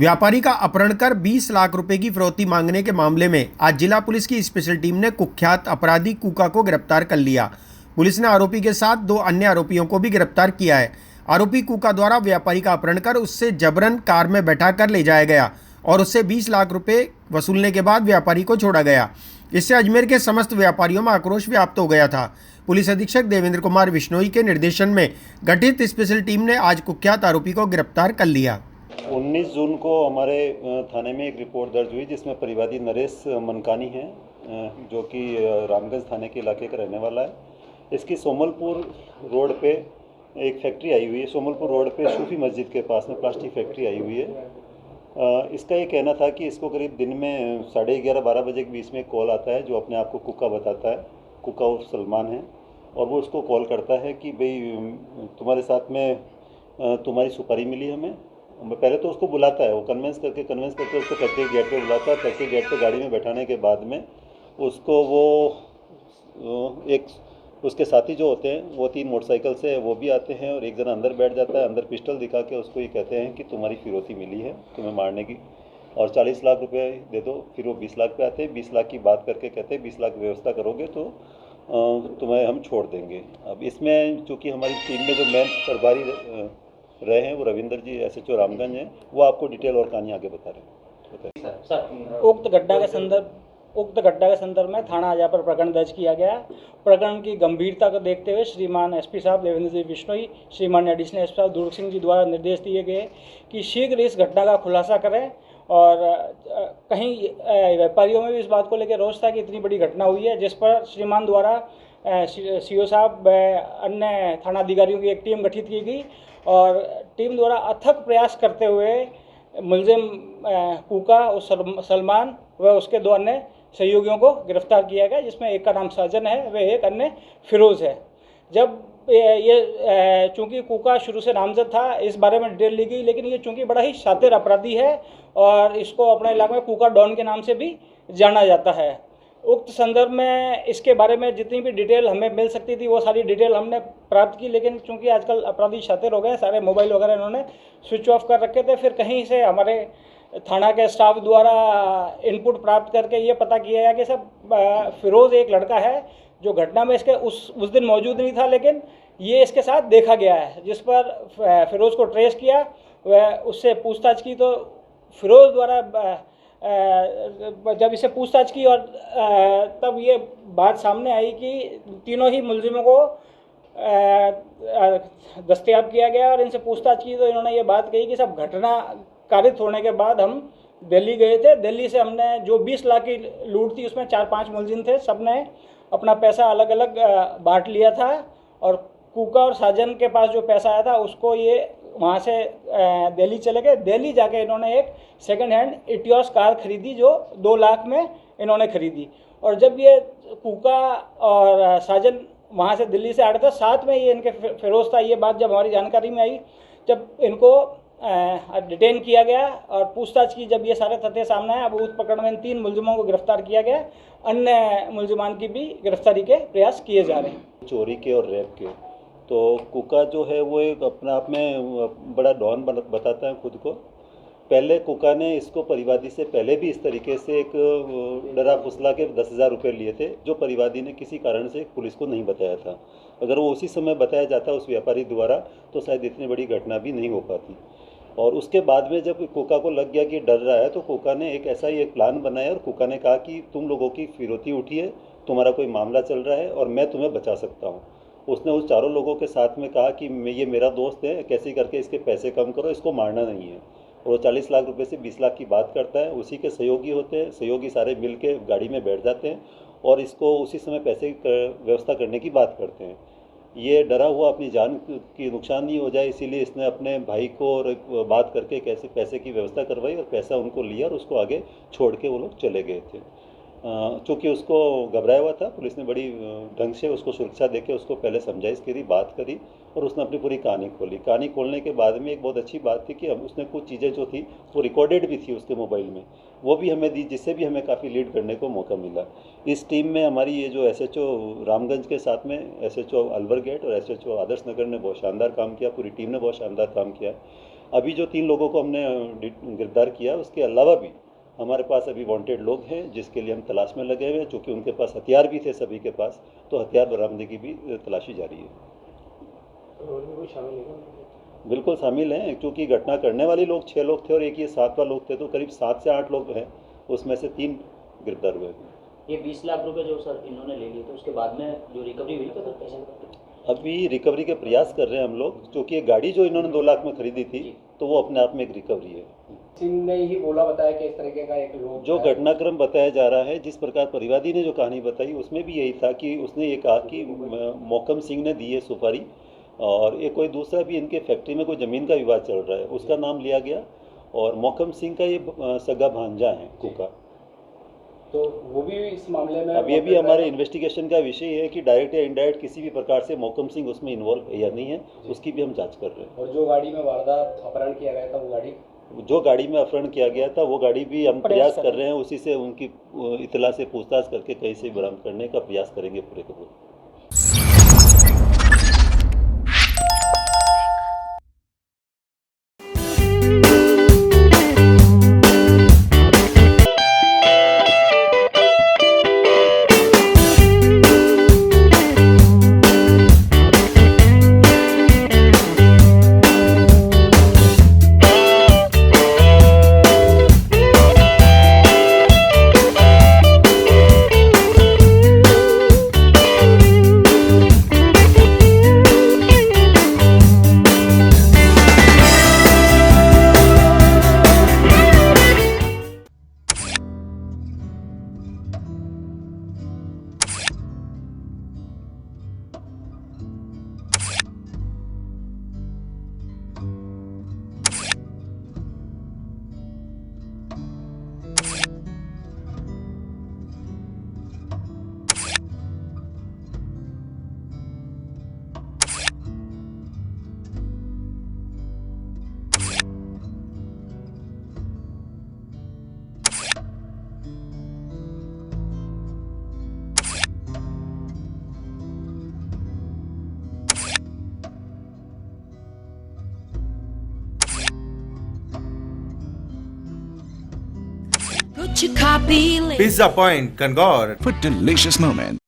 व्यापारी का अपहरण कर 20 लाख रुपए की फिरौती मांगने के मामले में आज जिला पुलिस की स्पेशल टीम ने कुख्यात अपराधी कुका को गिरफ्तार कर लिया। पुलिस ने आरोपी के साथ 2 अन्य आरोपियों को भी गिरफ्तार किया है। आरोपी कुका द्वारा व्यापारी का अपहरण कर उससे जबरन कार में बैठाकर ले जाया गया और उससे 20 लाख रुपए वसूलने के बाद व्यापारी को छोड़ा गया। इससे अजमेर के समस्त व्यापारियों में आक्रोश व्याप्त हो गया था। पुलिस अधीक्षक देवेंद्र कुमार बिश्नोई के निर्देशन में गठित स्पेशल टीम ने आज कुख्यात आरोपी को गिरफ्तार कर लिया। 19 जून को हमारे थाने में एक रिपोर्ट दर्ज हुई जिसमें परिवादी नरेश मनकानी है, जो कि रामगंज थाने के इलाके का रहने वाला है। इसकी सोमलपुर रोड पे एक फैक्ट्री आई हुई है। सोमलपुर रोड पे सूफी मस्जिद के पास में प्लास्टिक फैक्ट्री आई हुई है। इसका ये कहना था कि इसको करीब दिन में 11:30-12 बजे के बीच में कॉल आता है, जो अपने आप को कुका बताता है। कुका उर्फ सलमान है, और वो उसको कॉल करता है कि भाई तुम्हारे साथ में तुम्हारी सुपारी मिली हमें। पहले तो उसको बुलाता है, वो कन्वेंस करके उसको फैक्ट्री गेट पे बुलाता है। फैक्ट्री गेट पे गाड़ी में बैठाने के बाद में उसको वो एक उसके साथी जो होते हैं वो 3 मोटरसाइकिल से वो भी आते हैं, और एक जना अंदर बैठ जाता है। अंदर पिस्टल दिखा के उसको ये कहते हैं कि तुम्हारी फिरौती मिली है तुम्हें मारने की, और 40 लाख रुपए दे दो। फिर वो 20 लाख पे आते हैं। 20 लाख की बात करके कहते हैं 20 लाख व्यवस्था करोगे तो तुम्हें हम छोड़ देंगे। अब इसमें चूँकि हमारी टीम में जो मेन प्रभारी रहे हैं वो रविंदर जी SHO रामगंज हैं, वो आपको डिटेल और कहानी आगे बता रहे हैं। उक्त घटना के संदर्भ में थाना आजा पर प्रकरण दर्ज किया गया। प्रकरण की गंभीरता को देखते हुए श्रीमान SP साहब देवेंद्र जी बिश्नोई, श्रीमान एडिशनल SP साहब दुर्ग सिंह जी द्वारा निर्देश दिए गए कि शीघ्र इस घटना का खुलासा करें। और कहीं व्यापारियों में भी इस बात को लेकर रोष था कि इतनी बड़ी घटना हुई है, जिस पर श्रीमान द्वारा CO साहब अन्य थाना अधिकारियों की एक टीम गठित की गई, और टीम द्वारा अथक प्रयास करते हुए मुलजिम कुका और सलमान व उसके 2 अन्य सहयोगियों को गिरफ्तार किया गया, जिसमें एक का नाम साजन है व एक अन्य फिरोज़ है। जब ये चूँकि कुका शुरू से नामजद था, इस बारे में डिटेल ली गई, लेकिन ये चूँकि बड़ा ही शातिर अपराधी है और इसको अपने इलाके में कुका डॉन के नाम से भी जाना जाता है। उक्त संदर्भ में इसके बारे में जितनी भी डिटेल हमें मिल सकती थी वो सारी डिटेल हमने प्राप्त की, लेकिन चूंकि आजकल अपराधी शातिर हो गए, सारे मोबाइल वगैरह इन्होंने स्विच ऑफ कर रखे थे। फिर कहीं से हमारे थाना के स्टाफ द्वारा इनपुट प्राप्त करके ये पता किया गया कि सब फिरोज़ एक लड़का है जो घटना में इसके उस दिन मौजूद नहीं था, लेकिन ये इसके साथ देखा गया है। जिस पर फिरोज़ को ट्रेस किया व उससे पूछताछ की, तो फिरोज़ द्वारा जब इसे पूछताछ की और तब ये बात सामने आई कि तीनों ही मुलजिमों को दस्तयाब किया गया और इनसे पूछताछ की, तो इन्होंने ये बात कही कि सब घटना कारित होने के बाद हम दिल्ली गए थे। दिल्ली से हमने जो 20 लाख की लूट थी उसमें 4-5 मुलजिम थे, सब ने अपना पैसा अलग अलग बांट लिया था, और कुका और साजन के पास जो पैसा आया था उसको ये वहाँ से दिल्ली चले गए। दिल्ली जाके इन्होंने एक सेकंड हैंड इटियोस कार खरीदी जो 2 लाख में इन्होंने खरीदी। और जब ये कुका और साजन वहाँ से दिल्ली से आ रहे थे, साथ में ये इनके फिरोज़ था। ये बात जब हमारी जानकारी में आई, जब इनको डिटेन किया गया और पूछताछ की, जब ये सारे तथ्य सामने आए, अब उस प्रकरण में इन 3 मुलजिमों को गिरफ्तार किया गया। अन्य मुलजिमान की भी गिरफ्तारी के प्रयास किए जा रहे हैं। चोरी के और रेप के, तो कुका जो है वो एक अपने आप में बड़ा डॉन बताता है खुद को। पहले कुका ने इसको परिवादी से पहले भी इस तरीके से एक डरा फुसला के 10,000 रुपये लिए थे, जो परिवादी ने किसी कारण से पुलिस को नहीं बताया था। अगर वो उसी समय बताया जाता उस व्यापारी द्वारा, तो शायद इतनी बड़ी घटना भी नहीं हो पाती। और उसके बाद में जब कुका को लग गया कि डर रहा है, तो कुका ने एक ऐसा ही एक प्लान बनाया, और कुका ने कहा कि तुम लोगों की फिरौती उठी है, तुम्हारा कोई मामला चल रहा है और मैं तुम्हें बचा सकता हूँ। उसने उस चारों लोगों के साथ में कहा कि ये मेरा दोस्त है, कैसे करके इसके पैसे कम करो, इसको मारना नहीं है। और वो 40 लाख रुपए से 20 लाख की बात करता है। उसी के सहयोगी होते हैं, सहयोगी सारे मिल के गाड़ी में बैठ जाते हैं और इसको उसी समय पैसे व्यवस्था करने की बात करते हैं। ये डरा हुआ अपनी जान की नुकसान नहीं हो जाए, इसीलिए इसने अपने भाई को और बात करके कैसे पैसे की व्यवस्था करवाई और पैसा उनको लिया और उसको आगे छोड़ के वो लोग चले गए थे। चूँकि उसको घबराया हुआ था, पुलिस ने बड़ी ढंग से उसको सुरक्षा देके उसको पहले समझाइश करी, बात करी, और उसने अपनी पूरी कहानी खोली। कहानी खोलने के बाद में एक बहुत अच्छी बात थी कि उसने कुछ चीज़ें जो थी वो रिकॉर्डेड भी थी उसके मोबाइल में, वो भी हमें दी, जिससे भी हमें काफ़ी लीड करने को मौका मिला। इस टीम में हमारी ये जो SHO रामगंज के साथ में SHO अलवर गेट और SHO आदर्श नगर ने बहुत शानदार काम किया, पूरी टीम ने बहुत शानदार काम किया। अभी जो 3 लोगों को हमने गिरफ्तार किया, उसके अलावा भी हमारे पास अभी वांटेड लोग हैं जिसके लिए हम तलाश में लगे हुए हैं, चूँकि उनके पास हथियार भी थे सभी के पास, तो हथियार बरामदगी की भी तलाशी जारी है। और भी कोई शामिल है? बिल्कुल शामिल हैं, क्योंकि घटना करने वाले लोग 6 लोग थे और एक ये 7वां लोग थे, तो करीब 7 से 8 लोग हैं, उसमें से 3 गिरफ्तार हुए। ये 20 लाख रुपए जो सर इन्होंने ले लिए, तो उसके बाद में जो रिकवरी हुई तो पैसे अभी रिकवरी के प्रयास कर रहे हैं हम लोग, क्योंकि ये गाड़ी जो इन्होंने 2 लाख में खरीदी थी, तो वो अपने आप में एक रिकवरी है। सिंह ने ही बोला बताया कि इस तरीके का एक लोग जो घटनाक्रम बताया जा रहा है, जिस प्रकार परिवादी ने जो कहानी बताई, उसमें भी यही था कि उसने ये कहा कि मोहकम सिंह ने दी है सुपारी, और ये कोई दूसरा भी इनके फैक्ट्री में कोई ज़मीन का विवाद चल रहा है, उसका नाम लिया गया, और मोहकम सिंह का ये सगा भांजा है कुका। तो वो भी इस मामले में अब ये भी हमारे इन्वेस्टिगेशन का विषय है कि डायरेक्ट या इनडायरेक्ट किसी भी प्रकार से मोहकम सिंह उसमें इन्वॉल्व है या नहीं है, उसकी भी हम जांच कर रहे हैं। और जो गाड़ी में वारदात अपहरण किया गया था, वो गाड़ी जो गाड़ी में अपहरण किया गया था, वो गाड़ी भी हम प्रयास कर रहे हैं, उसी से उनकी इतला से पूछताछ करके कहीं से बरामद करने का प्रयास करेंगे पूरे को पूरे। Pizza Point, Kangor. For delicious moments.